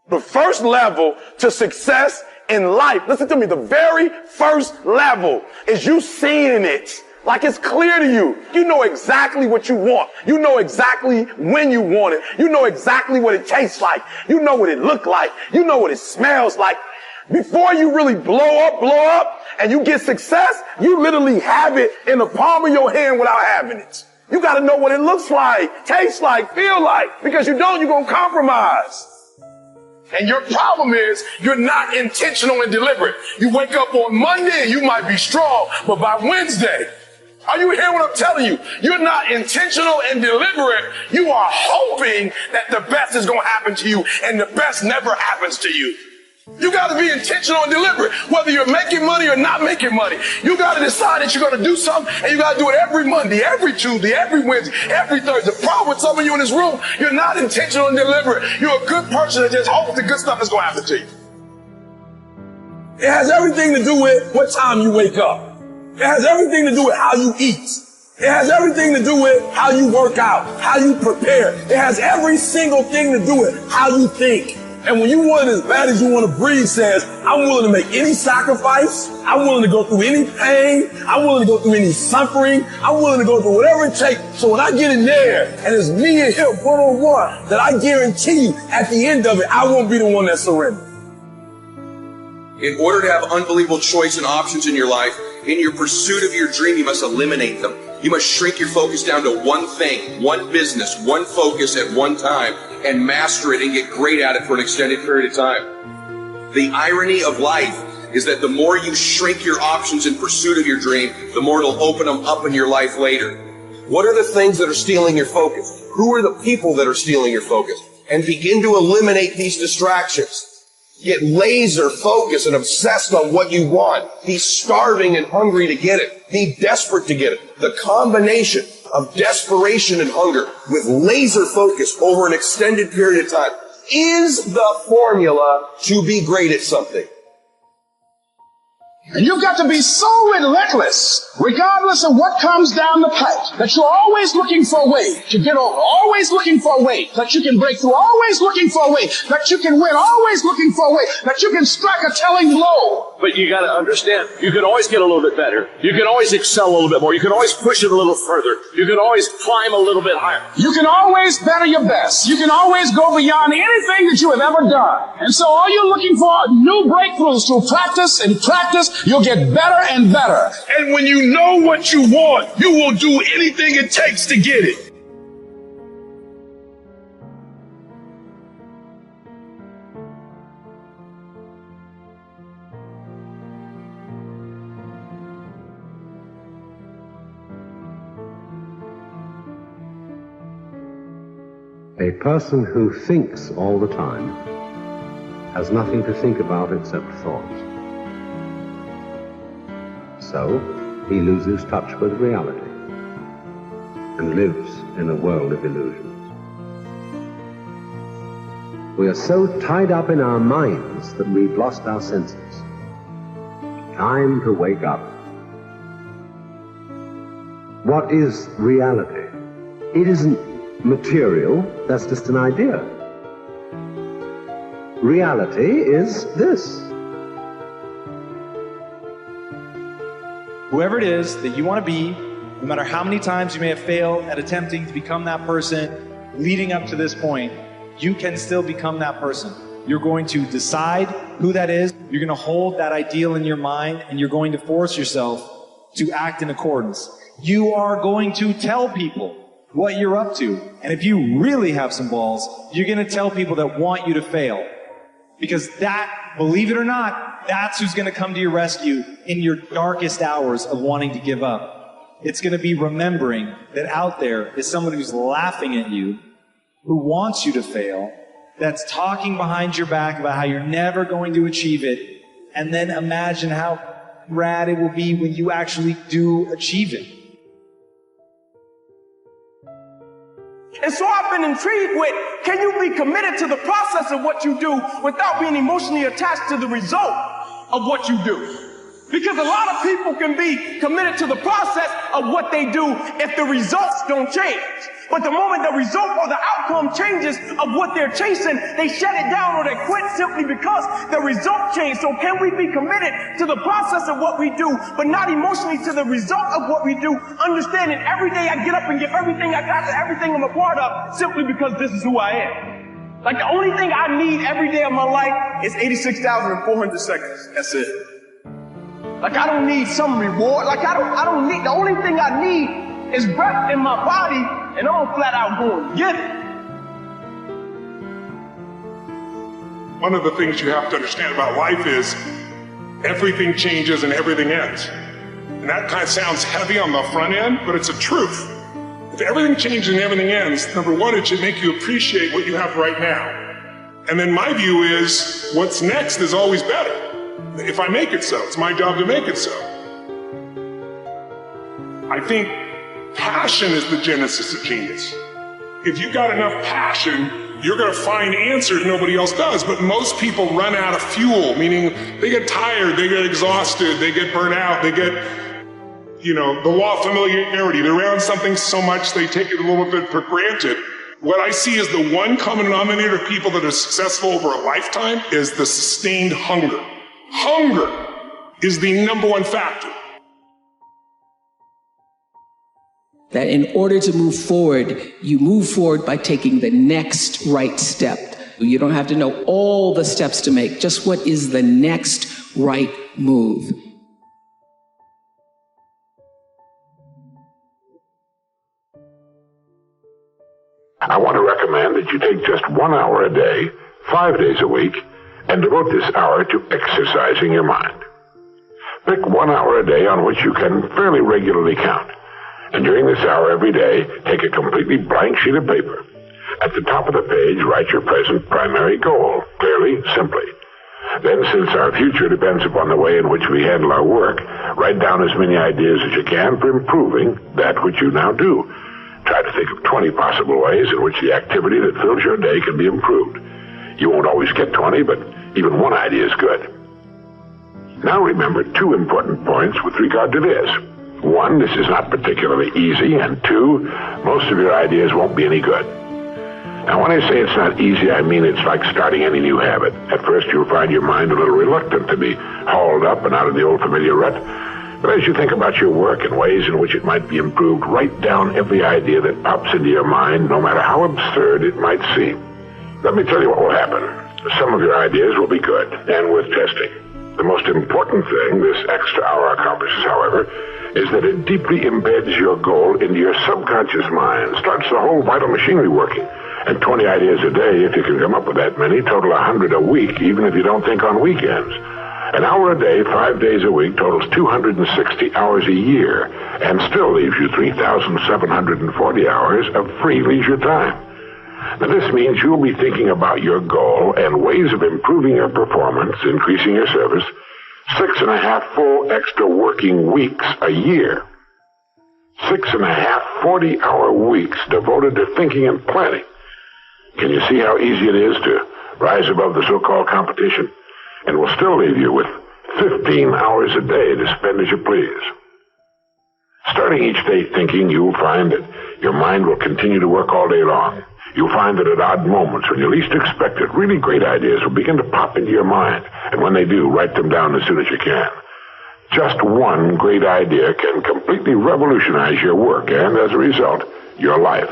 The first level to success in life, listen to me, the very first level is you seeing it. Like it's clear to you. You know exactly what you want. You know exactly when you want it. You know exactly what it tastes like. You know what it looks like. You know what it smells like. Before you really blow up, and you get success, you literally have it in the palm of your hand without having it. You got to know what it looks like, tastes like, feel like. Because you don't, you're going to compromise. And your problem is you're not intentional and deliberate. You wake up on Monday and you might be strong, but by Wednesday, are you hearing what I'm telling you? You're not intentional and deliberate. You are hoping that the best is going to happen to you, and the best never happens to you. You got to be intentional and deliberate, whether you're making money or not making money. You got to decide that you're going to do something, and you got to do it every Monday, every Tuesday, every Wednesday, every Thursday. The problem with some of you in this room, you're not intentional and deliberate. You're a good person that just hopes the good stuff is going to happen to you. It has everything to do with what time you wake up. It has everything to do with how you eat. It has everything to do with how you work out, how you prepare. It has every single thing to do with how you think. And when you want it as bad as you want to breathe says, I'm willing to make any sacrifice. I'm willing to go through any pain. I'm willing to go through any suffering. I'm willing to go through whatever it takes. So when I get in there and it's me and him one-on-one, that I guarantee you at the end of it, I won't be the one that surrenders. In order to have unbelievable choice and options in your life, in your pursuit of your dream, you must eliminate them. You must shrink your focus down to one thing, one business, one focus at one time, and master it and get great at it for an extended period of time. The irony of life is that the more you shrink your options in pursuit of your dream, the more it'll open them up in your life later. What are the things that are stealing your focus? Who are the people that are stealing your focus? And begin to eliminate these distractions. Get laser focused and obsessed on what you want. Be starving and hungry to get it. Be desperate to get it. The combination of desperation and hunger with laser focus over an extended period of time is the formula to be great at something. And you've got to be so relentless, regardless of what comes down the pipe, that you're always looking for a way to get over, always looking for a way that you can break through, always looking for a way that you can win, always looking for a way that you can strike a telling blow. But you got to understand, you can always get a little bit better. You can always excel a little bit more. You can always push it a little further. You can always climb a little bit higher. You can always better your best. You can always go beyond anything that you have ever done. And so all you're looking for are new breakthroughs through practice and practice. You'll get better and better. And when you know what you want, you will do anything it takes to get it. A person who thinks all the time has nothing to think about except thoughts. So he loses touch with reality and lives in a world of illusions. We are so tied up in our minds that we've lost our senses. Time to wake up. What is reality? It isn't material, that's just an idea. Reality is this. Whoever it is that you want to be, no matter how many times you may have failed at attempting to become that person leading up to this point, you can still become that person. You're going to decide who that is. You're going to hold that ideal in your mind, and you're going to force yourself to act in accordance. You are going to tell people what you're up to. And if you really have some balls, you're going to tell people that want you to fail. Because that, believe it or not, that's who's going to come to your rescue in your darkest hours of wanting to give up. It's going to be remembering that out there is someone who's laughing at you, who wants you to fail, that's talking behind your back about how you're never going to achieve it, and then imagine how rad it will be when you actually do achieve it. And so I've been intrigued with, can you be committed to the process of what you do without being emotionally attached to the result of what you do? Because a lot of people can be committed to the process of what they do if the results don't change. But the moment the result or the outcome changes of what they're chasing, they shut it down or they quit simply because the result changed. So can we be committed to the process of what we do, but not emotionally to the result of what we do, understanding every day I get up and give everything I got to everything I'm a part of simply because this is who I am. Like the only thing I need every day of my life is 86,400 seconds. That's it. Like I don't need some reward. Like I don't need, the only thing I need is breath in my body, and I'm flat out going to get it. One of the things you have to understand about life is everything changes and everything ends. And that kind of sounds heavy on the front end, but it's a truth. If everything changes and everything ends, number one, it should make you appreciate what you have right now. And then my view is, what's next is always better. If I make it so, it's my job to make it so. I think passion is the genesis of genius. If you got enough passion, you're going to find answers nobody else does. But most people run out of fuel, meaning they get tired, they get exhausted, they get burnt out, they get, the law of familiarity. They're around something so much they take it a little bit for granted. What I see as the one common denominator of people that are successful over a lifetime is the sustained hunger. Hunger is the number one factor. That in order to move forward, you move forward by taking the next right step. You don't have to know all the steps to make, just what is the next right move. I want to recommend that you take just 1 hour a day, 5 days a week, and devote this hour to exercising your mind. Pick 1 hour a day on which you can fairly regularly count. And during this hour every day, take a completely blank sheet of paper. At the top of the page, write your present primary goal, clearly, simply. Then, since our future depends upon the way in which we handle our work, write down as many ideas as you can for improving that which you now do. Try to think of 20 possible ways in which the activity that fills your day can be improved. You won't always get 20, but even one idea is good. Now remember 2 important points with regard to this. 1, this is not particularly easy, and 2, most of your ideas won't be any good. Now, when I say it's not easy, I mean it's like starting any new habit. At first, you'll find your mind a little reluctant to be hauled up and out of the old familiar rut. But as you think about your work and ways in which it might be improved, write down every idea that pops into your mind, no matter how absurd it might seem. Let me tell you what will happen. Some of your ideas will be good and worth testing. The most important thing this extra hour accomplishes, however, is that it deeply embeds your goal into your subconscious mind, starts the whole vital machinery working. And 20 ideas a day, if you can come up with that many, total 100 a week, even if you don't think on weekends. An hour a day, 5 days a week, totals 260 hours a year, and still leaves you 3,740 hours of free leisure time. Now, this means you'll be thinking about your goal and ways of improving your performance, increasing your service, 6.5 full extra working weeks a year. 6.5 40-hour weeks devoted to thinking and planning. Can you see how easy it is to rise above the so-called competition? And will still leave you with 15 hours a day to spend as you please. Starting each day thinking, you'll find that your mind will continue to work all day long. You'll find that at odd moments, when you least expect it, really great ideas will begin to pop into your mind. And when they do, write them down as soon as you can. Just one great idea can completely revolutionize your work and, as a result, your life.